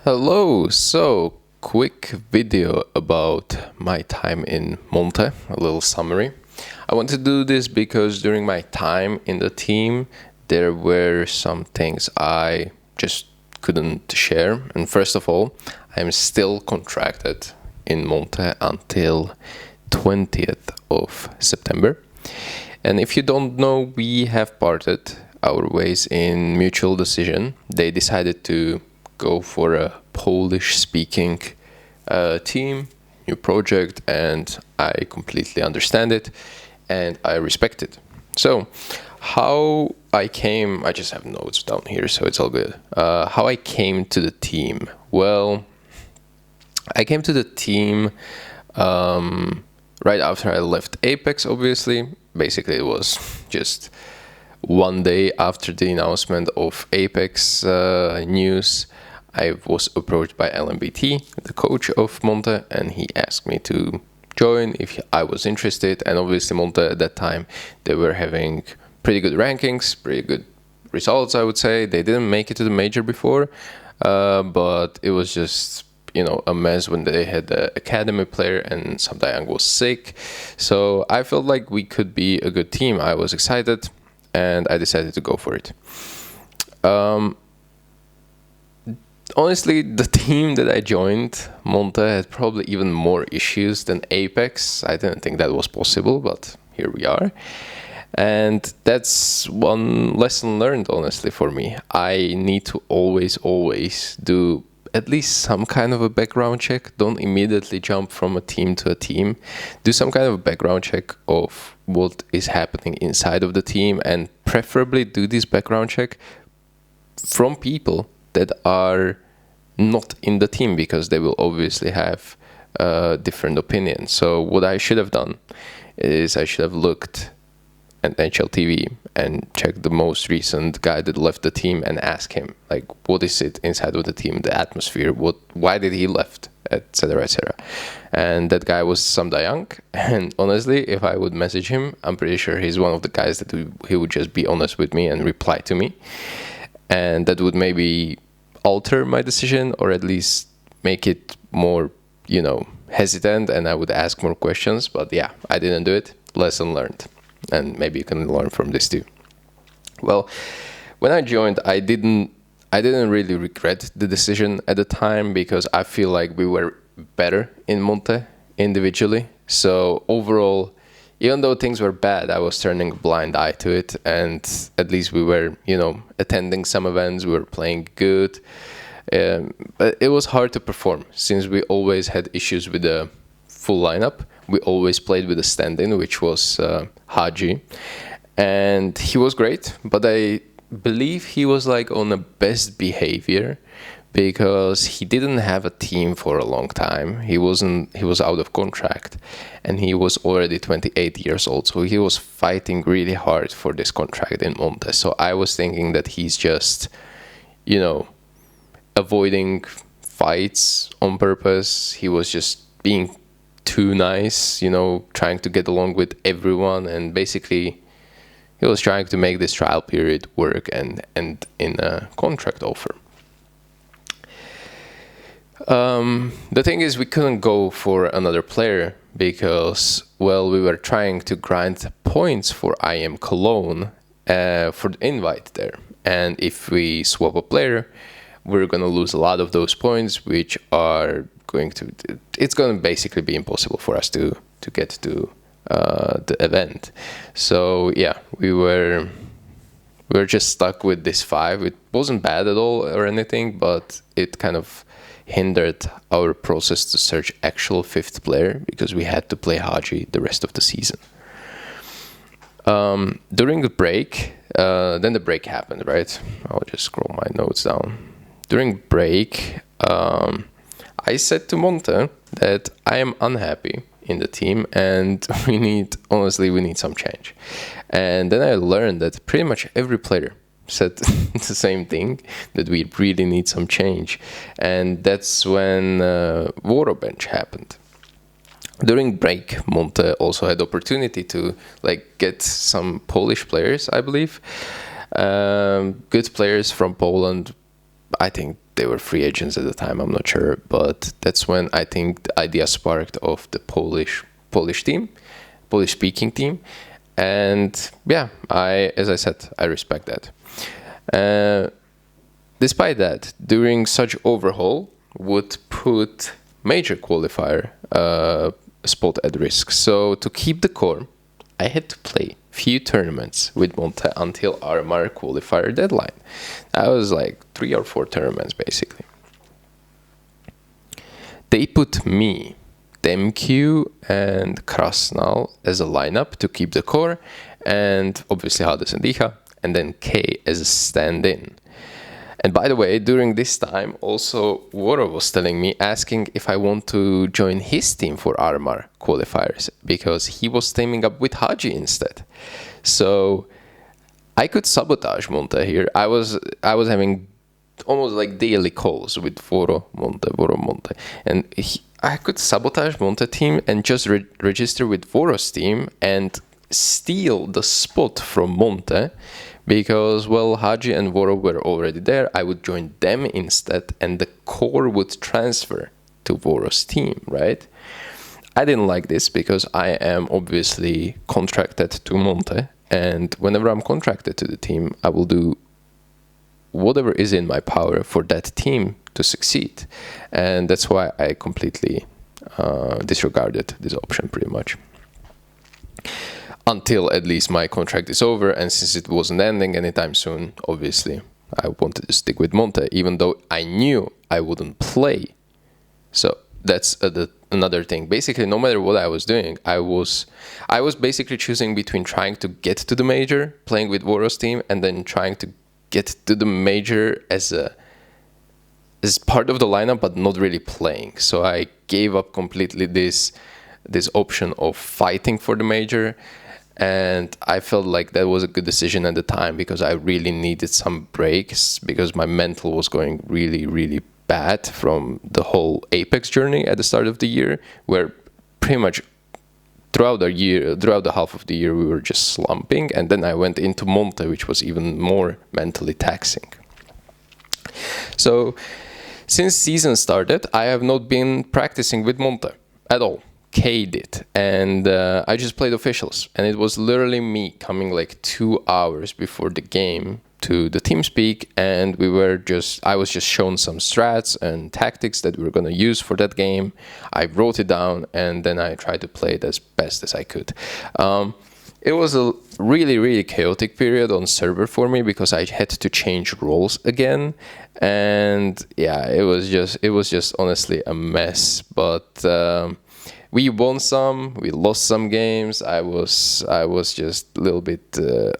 Hello, so quick video about my time in Monte, a little summary. I want to do this because during my time in the team, there were some things I just couldn't share. And first of all, I'm still contracted in Monte until 20th of September. And if you don't know, we have parted our ways in mutual decision. They decided to go for a Polish-speaking team, new project, and I completely understand it and I respect it. So, how I came, I just have notes down here, so it's all good. How I came to the team. Well, I came to the team right after I left Apex, obviously. Basically, it was just one day after the announcement of Apex news. I was approached by LMBT, the coach of Monte, and he asked me to join if I was interested. And obviously Monte at that time, they were having pretty good rankings, pretty good results, I would say. They didn't make it to the major before, but it was just, a mess when they had the academy player and Samdayang was sick. So I felt like we could be a good team. I was excited and I decided to go for it. Honestly, the team that I joined, Monte, had probably even more issues than Apex. I didn't think that was possible, but here we are. And that's one lesson learned, honestly, for me. I need to always do at least some kind of a background check. Don't immediately jump from a team to a team. Do some kind of a background check of what is happening inside of the team, and preferably do this background check from people that are not in the team, because they will obviously have different opinions. So what I should have done is I should have looked at HLTV and checked the most recent guy that left the team and ask him, like, what is it inside of the team, the atmosphere, why did he left, etc., etc. And that guy was Samdayang, and honestly, if I would message him, I'm pretty sure he's one of the guys that he would just be honest with me and reply to me. And that would maybe alter my decision, or at least make it more, hesitant, and I would ask more questions. But yeah, I didn't do it. Lesson learned. And maybe you can learn from this too. Well, when I joined, I didn't really regret the decision at the time, because I feel like we were better in Monte individually. So overall, even though things were bad, I was turning a blind eye to it, and at least we were, attending some events, we were playing good. But it was hard to perform, since we always had issues with the full lineup. We always played with a stand-in, which was Haji, and he was great, but I believe he was like on a best behavior, because he didn't have a team for a long time. He was out of contract, and he was already 28 years old, so he was fighting really hard for this contract in Monte. So I was thinking that he's just, avoiding fights on purpose. He was just being too nice, trying to get along with everyone, and basically he was trying to make this trial period work and in a contract offer. The thing is, we couldn't go for another player because, well, we were trying to grind points for IM Cologne for the invite there. And if we swap a player, we're going to lose a lot of those points, which are it's going to basically be impossible for us to get to the event. So yeah, we were just stuck with this 5. It wasn't bad at all or anything, but it kind of hindered our process to search actual 5th player, because we had to play Haji the rest of the season. During the break, then the break happened, right? I'll just scroll my notes down. During break, I said to Monte that I am unhappy in the team and we need some change. And then I learned that pretty much every player said the same thing, that we really need some change. And that's when Water Bench happened. During break, Monte also had opportunity to get some Polish players, I believe. Good players from Poland. I think they were free agents at the time, I'm not sure, but that's when I think the idea sparked of the Polish team, Polish speaking team. And yeah, as I said, I respect that. Despite that, during such overhaul would put major qualifier spot at risk. So to keep the core, I had to play few tournaments with Monte until RMR qualifier deadline. That was like 3 or 4 tournaments basically. They put me, Demq and Krasnal as a lineup to keep the core, and obviously Hades and Dicha, and then K as a stand-in. And by the way, during this time, also Voro was telling me, asking if I want to join his team for RMR qualifiers, because he was teaming up with Haji instead. So I could sabotage Monte here. I was having almost like daily calls with Voro, Monte. And I could sabotage Monte team and just register with Voro's team and steal the spot from Monte. Because, well, Haji and Voro were already there, I would join them instead, and the core would transfer to Voro's team, right? I didn't like this because I am obviously contracted to Monte, and whenever I'm contracted to the team, I will do whatever is in my power for that team to succeed. And that's why I completely disregarded this option pretty much. Until at least my contract is over, and since it wasn't ending anytime soon, obviously I wanted to stick with Monte, even though I knew I wouldn't play. So that's another thing. Basically, no matter what I was doing, I was basically choosing between trying to get to the major, playing with Voro's team, and then trying to get to the major as part of the lineup, but not really playing. So I gave up completely this option of fighting for the major. And I felt like that was a good decision at the time, because I really needed some breaks, because my mental was going really, really bad from the whole Apex journey at the start of the year, where pretty much throughout the half of the year, we were just slumping. And then I went into Monte, which was even more mentally taxing. So since season started, I have not been practicing with Monte at all. K did, and I just played officials, and it was literally me coming like 2 hours before the game to the TeamSpeak, and I was just shown some strats and tactics that we were going to use for that game. I wrote it down, and then I tried to play it as best as I could. It was a really, really chaotic period on server for me, because I had to change roles again, and yeah, it was just honestly a mess. But we won some, we lost some games. I was just a little bit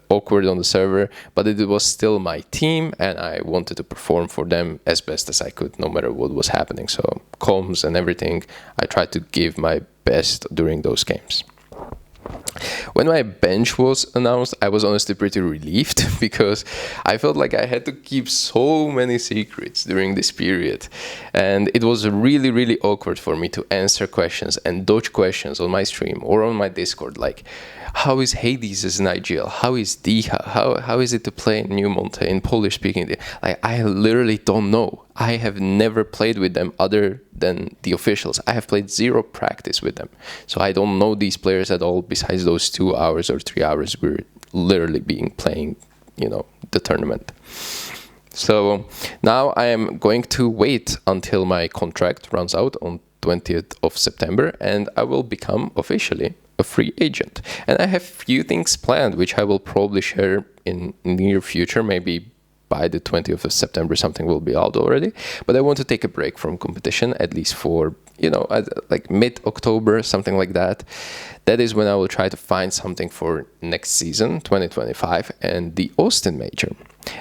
awkward on the server, but it was still my team, and I wanted to perform for them as best as I could, no matter what was happening. So comms and everything, I tried to give my best during those games. When my bench was announced, I was honestly pretty relieved, because I felt like I had to keep so many secrets during this period. And it was really, really awkward for me to answer questions and dodge questions on my stream or on my Discord, like, how is Hades as an IGL? How is Dicha? How is it to play in New Monte in Polish speaking? Like, I literally don't know. I have never played with them other than the officials. I have played 0 practice with them. So I don't know these players at all, besides those 2 hours or 3 hours we're literally playing, the tournament. So now I am going to wait until my contract runs out on 20th of September, and I will become officially a free agent. And I have few things planned, which I will probably share in near future. Maybe by the 20th of September something will be out already. But I want to take a break from competition, at least for, like mid-October, something like that. That is when I will try to find something for next season, 2025, and the Austin Major.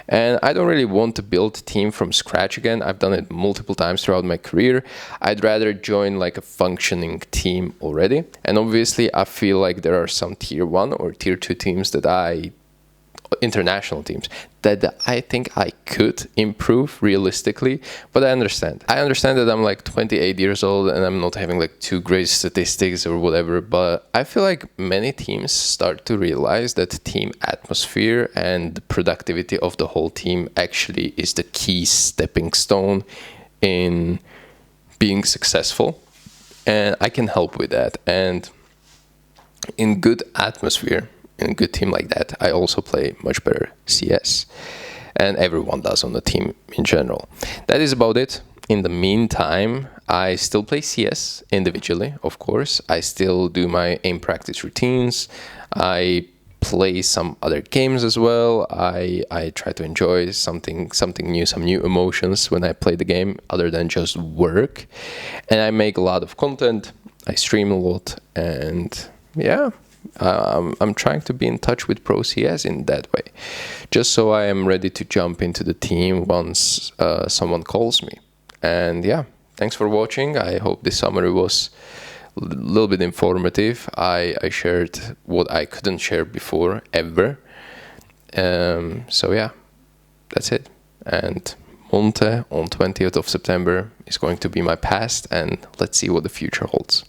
And I don't really want to build a team from scratch again. I've done it multiple times throughout my career. I'd rather join like a functioning team already. And obviously I feel like there are some tier 1 or tier 2 teams that I international teams that I think I could improve realistically, but I understand that I'm like 28 years old and I'm not having like too great statistics or whatever, but I feel like many teams start to realize that team atmosphere and the productivity of the whole team actually is the key stepping stone in being successful, and I can help with that. And in good atmosphere, in a good team like that, I also play much better CS, and everyone does on the team in general. That is about it. In the meantime, I still play CS individually, of course. I still do my aim practice routines. I play some other games as well. I try to enjoy something new, some new emotions when I play the game other than just work. And I make a lot of content. I stream a lot, and yeah, I'm trying to be in touch with Pro CS in that way, just so I am ready to jump into the team once someone calls me. And yeah, thanks for watching. I hope this summary was a little bit informative. I shared what I couldn't share before ever. So yeah, that's it. And Monte on 20th of September is going to be my past, and let's see what the future holds.